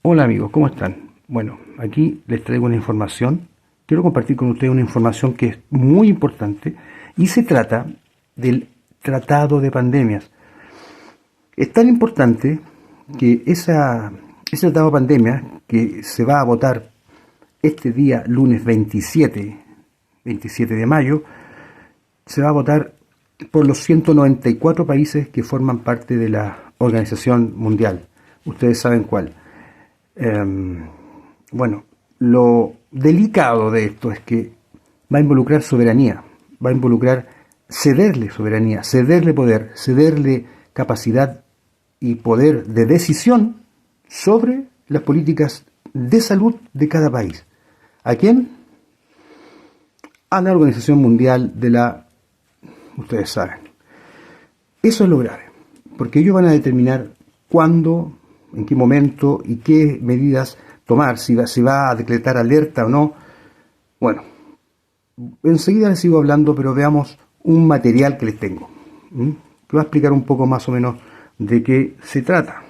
Hola amigos, ¿cómo están? Bueno, aquí les traigo una información. Quiero compartir con ustedes una información que es muy importante y se trata del Tratado de Pandemias. Es tan importante que ese Tratado de Pandemias que se va a votar este día, lunes 27 de mayo, se va a votar por los 194 países que forman parte de la Organización Mundial. Ustedes saben cuál. Bueno, lo delicado de esto es que va a involucrar soberanía, va a involucrar cederle soberanía, cederle poder, cederle capacidad y poder de decisión sobre las políticas de salud de cada país. ¿A quién? A la Organización Mundial ustedes saben. Eso es lo grave, porque ellos van a determinar cuándo, en qué momento y qué medidas tomar, si va a decretar alerta o no. Bueno, enseguida les sigo hablando, pero veamos un material que les tengo, que va a explicar un poco más o menos de qué se trata.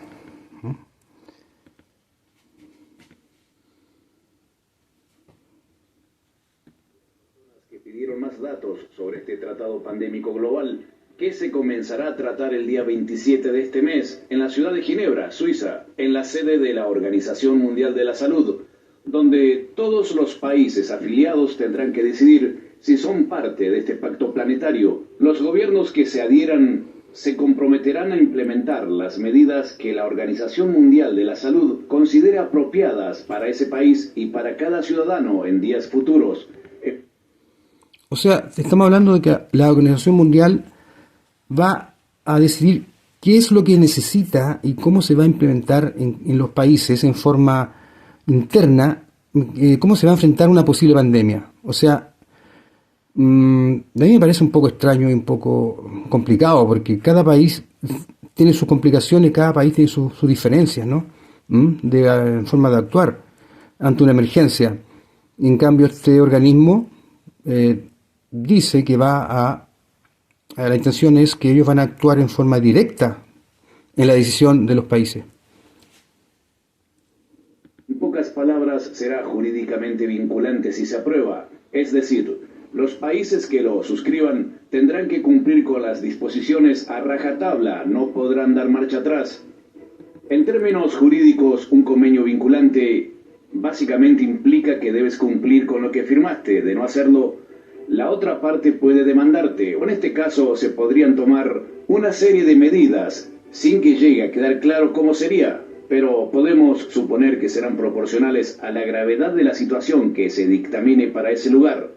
Que pidieron más datos sobre este tratado pandémico global que se comenzará a tratar el día 27 de este mes en la ciudad de Ginebra, Suiza, en la sede de la Organización Mundial de la Salud, donde todos los países afiliados tendrán que decidir si son parte de este pacto planetario. Los gobiernos que se adhieran se comprometerán a implementar las medidas que la Organización Mundial de la Salud considere apropiadas para ese país y para cada ciudadano en días futuros. O sea, estamos hablando de que la Organización Mundial va a decidir qué es lo que necesita y cómo se va a implementar en los países en forma interna, cómo se va a enfrentar una posible pandemia. O sea, a mí me parece un poco extraño y un poco complicado, porque cada país tiene sus complicaciones, cada país tiene sus diferencias, ¿no? En forma de actuar ante una emergencia. Y en cambio, este organismo dice que la intención es que ellos van a actuar en forma directa en la decisión de los países. En pocas palabras, será jurídicamente vinculante si se aprueba. Es decir, los países que lo suscriban tendrán que cumplir con las disposiciones a rajatabla, no podrán dar marcha atrás. En términos jurídicos, un convenio vinculante básicamente implica que debes cumplir con lo que firmaste. De no hacerlo, la otra parte puede demandarte, o en este caso se podrían tomar una serie de medidas sin que llegue a quedar claro cómo sería, pero podemos suponer que serán proporcionales a la gravedad de la situación que se dictamine para ese lugar.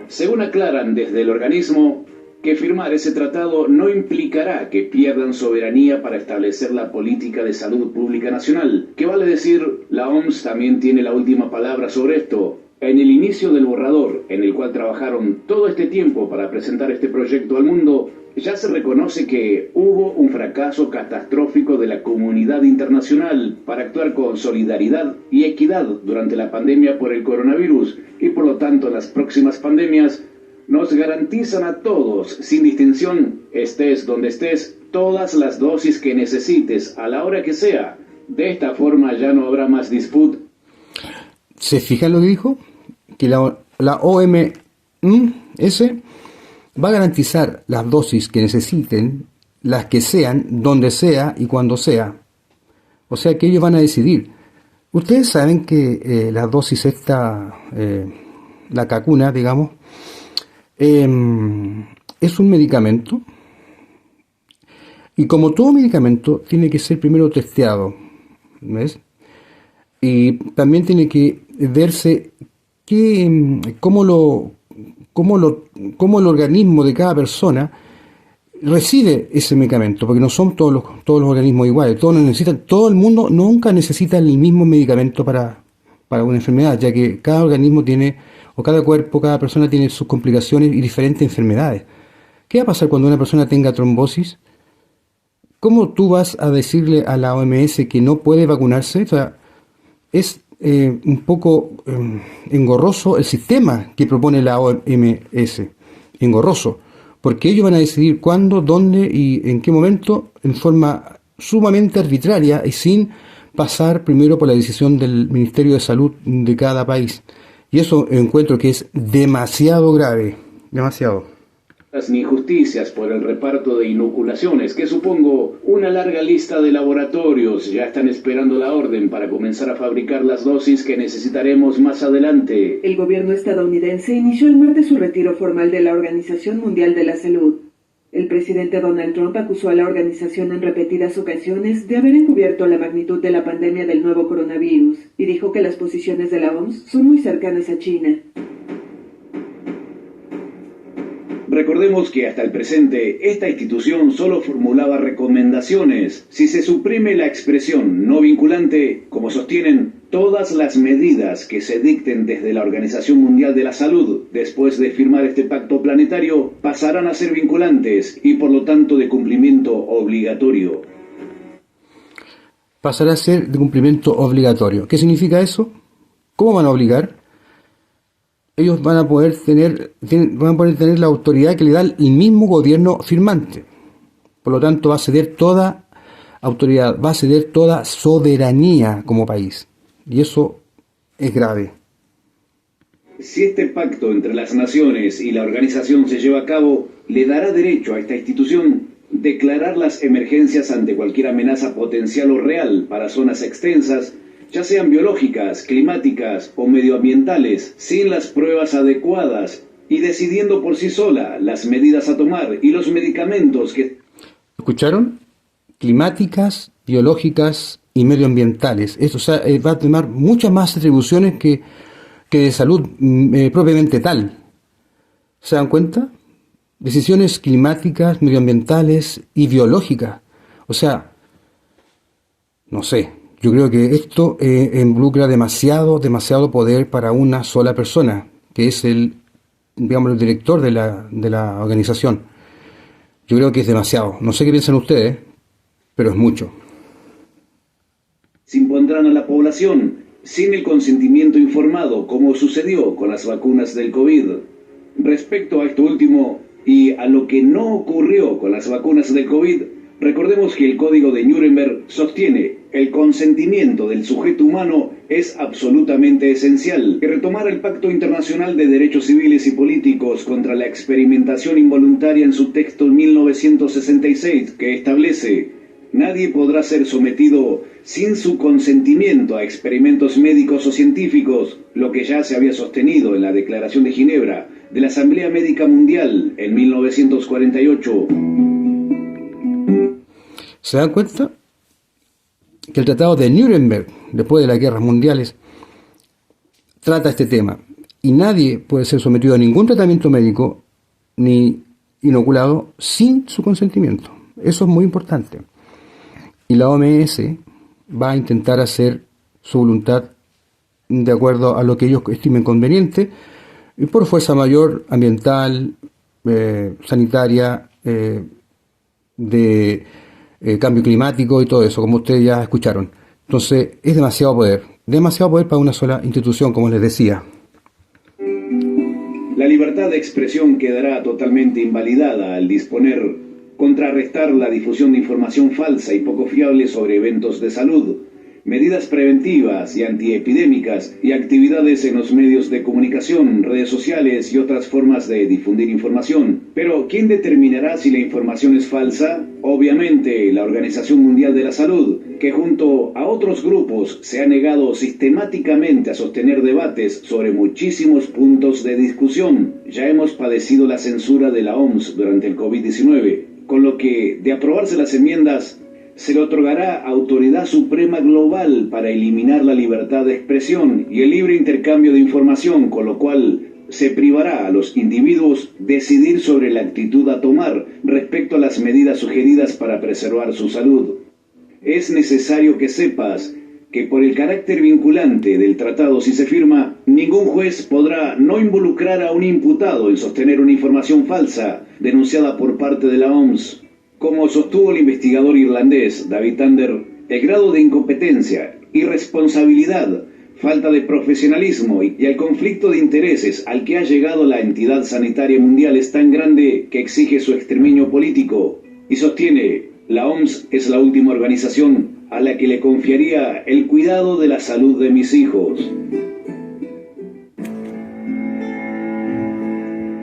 Según aclaran desde el organismo, que firmar ese tratado no implicará que pierdan soberanía para establecer la política de salud pública nacional. ¿Qué vale decir? La OMS también tiene la última palabra sobre esto. En el inicio del borrador, en el cual trabajaron todo este tiempo para presentar este proyecto al mundo, ya se reconoce que hubo un fracaso catastrófico de la comunidad internacional para actuar con solidaridad y equidad durante la pandemia por el coronavirus, y por lo tanto en las próximas pandemias nos garantizan a todos, sin distinción, estés donde estés, todas las dosis que necesites a la hora que sea. De esta forma ya no habrá más disputa. ¿Se fijan lo que dijo? Que la OMS va a garantizar las dosis que necesiten, las que sean, donde sea y cuando sea. O sea que ellos van a decidir. Ustedes saben que la dosis la cacuna, digamos, es un medicamento. Y como todo medicamento, tiene que ser primero testeado. ¿Ves? Y también tiene que verse cómo el organismo de cada persona recibe ese medicamento, porque no son todos los organismos iguales, todo el mundo nunca necesita el mismo medicamento para una enfermedad, ya que cada organismo tiene, o cada cuerpo, cada persona tiene sus complicaciones y diferentes enfermedades. ¿Qué va a pasar cuando una persona tenga trombosis? ¿Cómo tú vas a decirle a la OMS que no puede vacunarse? O sea, es un poco engorroso el sistema que propone la OMS, engorroso, porque ellos van a decidir cuándo, dónde y en qué momento, en forma sumamente arbitraria y sin pasar primero por la decisión del Ministerio de Salud de cada país. Y eso encuentro que es demasiado grave, demasiado. Ni injusticias por el reparto de inoculaciones, que supongo una larga lista de laboratorios ya están esperando la orden para comenzar a fabricar las dosis que necesitaremos más adelante. El gobierno estadounidense inició el martes su retiro formal de la Organización Mundial de la Salud. El presidente Donald Trump acusó a la organización en repetidas ocasiones de haber encubierto la magnitud de la pandemia del nuevo coronavirus y dijo que las posiciones de la OMS son muy cercanas a China. Recordemos que hasta el presente esta institución solo formulaba recomendaciones. Si se suprime la expresión no vinculante, como sostienen, todas las medidas que se dicten desde la Organización Mundial de la Salud después de firmar este pacto planetario pasarán a ser vinculantes y por lo tanto de cumplimiento obligatorio. Pasará a ser de cumplimiento obligatorio. ¿Qué significa eso? ¿Cómo van a obligar? Ellos van a poder tener la autoridad que le da el mismo gobierno firmante. Por lo tanto, va a ceder toda autoridad, va a ceder toda soberanía como país. Y eso es grave. Si este pacto entre las naciones y la organización se lleva a cabo, le dará derecho a esta institución declarar las emergencias ante cualquier amenaza potencial o real para zonas extensas, ya sean biológicas, climáticas o medioambientales, sin las pruebas adecuadas y decidiendo por sí sola las medidas a tomar y los medicamentos que... ¿Escucharon? Climáticas, biológicas y medioambientales. Esto, va a tomar muchas más atribuciones que de salud propiamente tal. ¿Se dan cuenta? Decisiones climáticas, medioambientales y biológicas. O sea, no sé. Yo creo que esto involucra demasiado poder para una sola persona, que es el director de la organización. Yo creo que es demasiado. No sé qué piensan ustedes, pero es mucho. Se impondrán a la población sin el consentimiento informado, como sucedió con las vacunas del COVID. Respecto a esto último y a lo que no ocurrió con las vacunas del COVID, recordemos que el Código de Nuremberg sostiene el consentimiento del sujeto humano es absolutamente esencial. Que retomar el Pacto Internacional de Derechos Civiles y Políticos contra la Experimentación Involuntaria en su texto 1966, que establece: nadie podrá ser sometido sin su consentimiento a experimentos médicos o científicos, lo que ya se había sostenido en la Declaración de Ginebra de la Asamblea Médica Mundial en 1948. ¿Se dan cuenta? Que el Tratado de Nuremberg, después de las guerras mundiales, trata este tema. Y nadie puede ser sometido a ningún tratamiento médico ni inoculado sin su consentimiento. Eso es muy importante. Y la OMS va a intentar hacer su voluntad de acuerdo a lo que ellos estimen conveniente, y por fuerza mayor, ambiental, sanitaria, de cambio climático y todo eso, como ustedes ya escucharon. Entonces, es demasiado poder para una sola institución, como les decía. La libertad de expresión quedará totalmente invalidada al disponer contrarrestar la difusión de información falsa y poco fiable sobre eventos de salud, medidas preventivas y antiepidémicas y actividades en los medios de comunicación, redes sociales y otras formas de difundir información. Pero, ¿quién determinará si la información es falsa? Obviamente, la Organización Mundial de la Salud, que junto a otros grupos se ha negado sistemáticamente a sostener debates sobre muchísimos puntos de discusión. Ya hemos padecido la censura de la OMS durante el COVID-19, con lo que, de aprobarse las enmiendas, se le otorgará autoridad suprema global para eliminar la libertad de expresión y el libre intercambio de información, con lo cual se privará a los individuos decidir sobre la actitud a tomar respecto a las medidas sugeridas para preservar su salud. Es necesario que sepas que por el carácter vinculante del tratado, si se firma, ningún juez podrá no involucrar a un imputado en sostener una información falsa denunciada por parte de la OMS. Como sostuvo el investigador irlandés David Tander, el grado de incompetencia, irresponsabilidad, falta de profesionalismo y el conflicto de intereses al que ha llegado la entidad sanitaria mundial es tan grande que exige su exterminio político. Y sostiene: La OMS es la última organización a la que le confiaría el cuidado de la salud de mis hijos.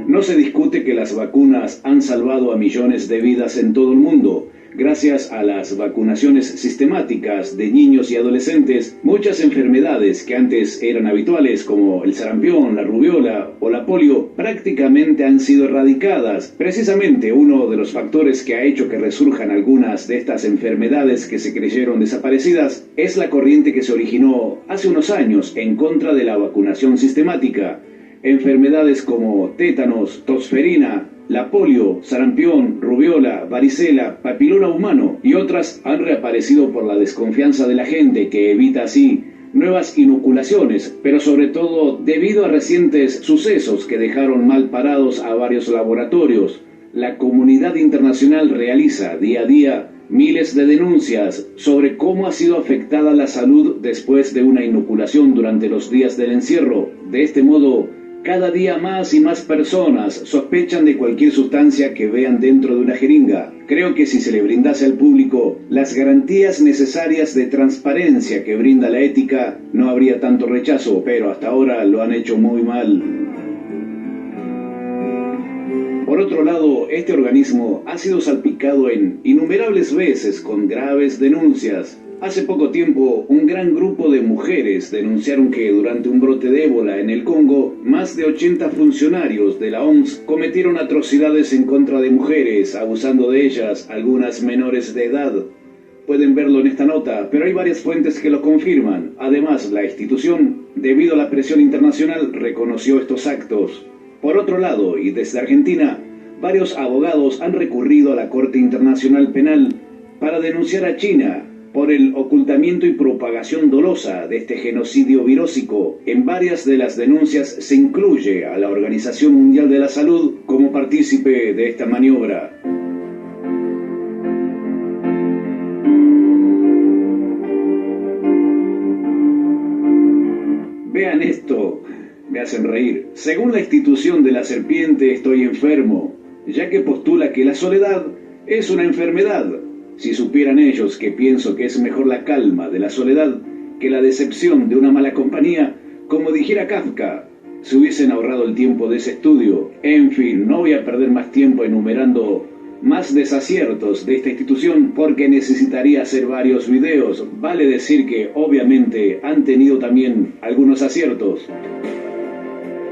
No se discute que las vacunas han salvado a millones de vidas en todo el mundo. Gracias a las vacunaciones sistemáticas de niños y adolescentes, muchas enfermedades que antes eran habituales, como el sarampión, la rubiola o la polio, prácticamente han sido erradicadas. Precisamente uno de los factores que ha hecho que resurjan algunas de estas enfermedades que se creyeron desaparecidas es la corriente que se originó hace unos años en contra de la vacunación sistemática. Enfermedades como tétanos, tosferina, la polio, sarampión, rubiola, varicela, papiloma humano y otras han reaparecido por la desconfianza de la gente, que evita así nuevas inoculaciones, pero sobre todo debido a recientes sucesos que dejaron mal parados a varios laboratorios. La comunidad internacional realiza día a día miles de denuncias sobre cómo ha sido afectada la salud después de una inoculación durante los días del encierro. De este modo, cada día más y más personas sospechan de cualquier sustancia que vean dentro de una jeringa. Creo que si se le brindase al público las garantías necesarias de transparencia que brinda la ética, no habría tanto rechazo, pero hasta ahora lo han hecho muy mal. Por otro lado, este organismo ha sido salpicado en innumerables veces con graves denuncias. Hace poco tiempo, un gran grupo de mujeres denunciaron que durante un brote de ébola en el Congo, más de 80 funcionarios de la OMS cometieron atrocidades en contra de mujeres, abusando de ellas, algunas menores de edad. Pueden verlo en esta nota, pero hay varias fuentes que lo confirman. Además, la institución, debido a la presión internacional, reconoció estos actos. Por otro lado, y desde Argentina, varios abogados han recurrido a la Corte Internacional Penal para denunciar a China por el ocultamiento y propagación dolosa de este genocidio virósico. En varias de las denuncias se incluye a la Organización Mundial de la Salud como partícipe de esta maniobra. Vean esto, me hacen reír. Según la institución de la serpiente, estoy enfermo, ya que postula que la soledad es una enfermedad. Si supieran ellos que pienso que es mejor la calma de la soledad que la decepción de una mala compañía, como dijera Kafka, se hubiesen ahorrado el tiempo de ese estudio. En fin, no voy a perder más tiempo enumerando más desaciertos de esta institución porque necesitaría hacer varios videos. Vale decir que obviamente han tenido también algunos aciertos.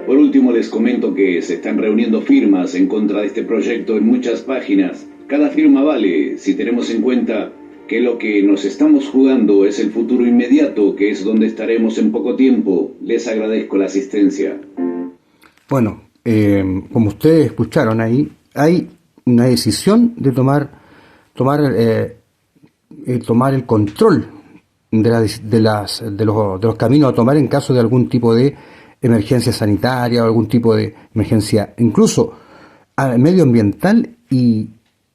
Por último, les comento que se están reuniendo firmas en contra de este proyecto en muchas páginas. Cada firma vale si tenemos en cuenta que lo que nos estamos jugando es el futuro inmediato, que es donde estaremos en poco tiempo. Les agradezco la asistencia. Bueno, como ustedes escucharon ahí, hay una decisión de tomar el control de los caminos a tomar en caso de algún tipo de emergencia sanitaria o algún tipo de emergencia, incluso medioambiental y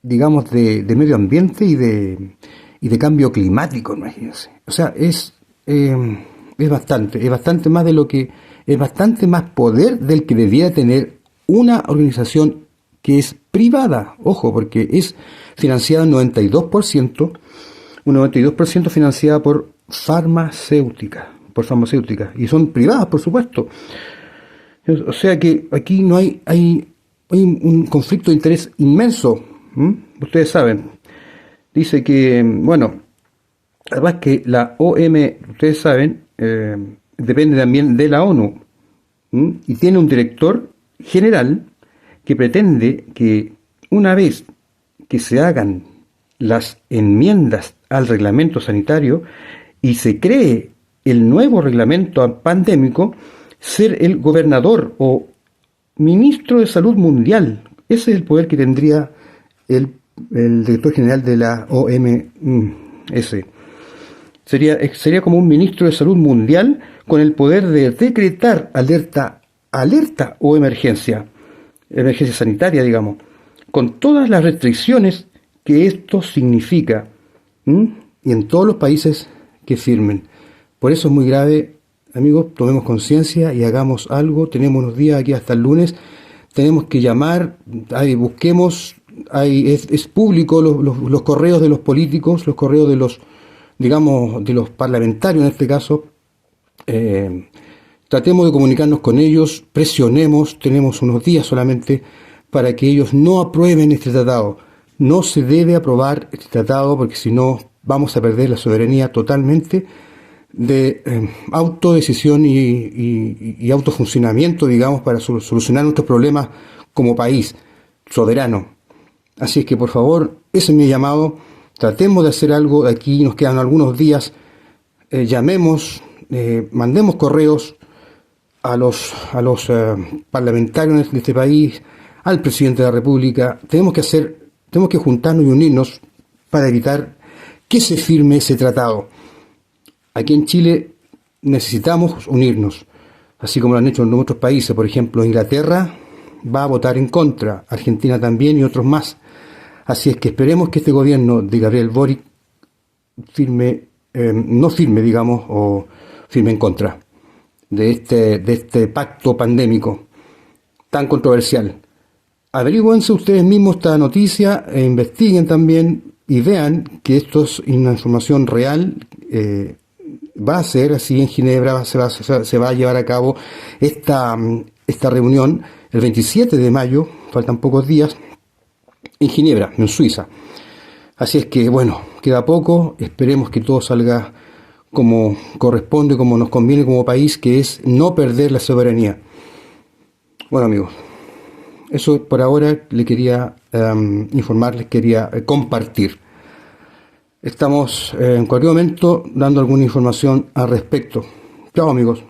digamos de medio ambiente y de cambio climático, imagínense. O sea, es bastante más de lo que es bastante más poder del que debiera tener una organización que es privada, ojo, porque es financiada un 92% financiada por farmacéuticas, y son privadas, por supuesto. O sea que aquí no hay un conflicto de interés inmenso. Ustedes saben, dice que, bueno, además que la OMS, ustedes saben, depende también de la ONU, y tiene un director general que pretende que una vez que se hagan las enmiendas al reglamento sanitario y se cree el nuevo reglamento pandémico, ser el gobernador o ministro de Salud Mundial. Ese es el poder que tendría el director general de la OMS. Sería como un ministro de Salud Mundial con el poder de decretar alerta o emergencia sanitaria, digamos, con todas las restricciones que esto significa, y en todos los países que firmen. Por eso es muy grave, amigos, tomemos conciencia y hagamos algo. Tenemos unos días aquí hasta el lunes. Tenemos que llamar, busquemos es público los correos de los políticos, los correos de los, digamos, de los parlamentarios en este caso. Tratemos de comunicarnos con ellos, presionemos, tenemos unos días solamente para que ellos no aprueben este tratado. No se debe aprobar este tratado porque si no vamos a perder la soberanía totalmente de autodecisión y autofuncionamiento, digamos, para solucionar nuestros problemas como país soberano. Así es que, por favor, ese es mi llamado. Tratemos de hacer algo de aquí, nos quedan algunos días. Llamemos, mandemos correos a los parlamentarios de este país, al presidente de la República. Tenemos que juntarnos y unirnos para evitar que se firme ese tratado. Aquí en Chile necesitamos unirnos, así como lo han hecho en otros países. Por ejemplo, Inglaterra va a votar en contra, Argentina también y otros más. Así es que esperemos que este gobierno de Gabriel Boric no firme, digamos, o firme en contra de este pacto pandémico tan controversial. Averigüense ustedes mismos esta noticia, investiguen también y vean que esto es una información real. Va a ser así en Ginebra, se va a llevar a cabo esta reunión el 27 de mayo, faltan pocos días, en Ginebra, en Suiza. Así es que, bueno, queda poco, esperemos que todo salga como corresponde, como nos conviene como país, que es no perder la soberanía. Bueno, amigos, eso por ahora le quería informarles, quería compartir. Estamos en cualquier momento dando alguna información al respecto. Chao, amigos.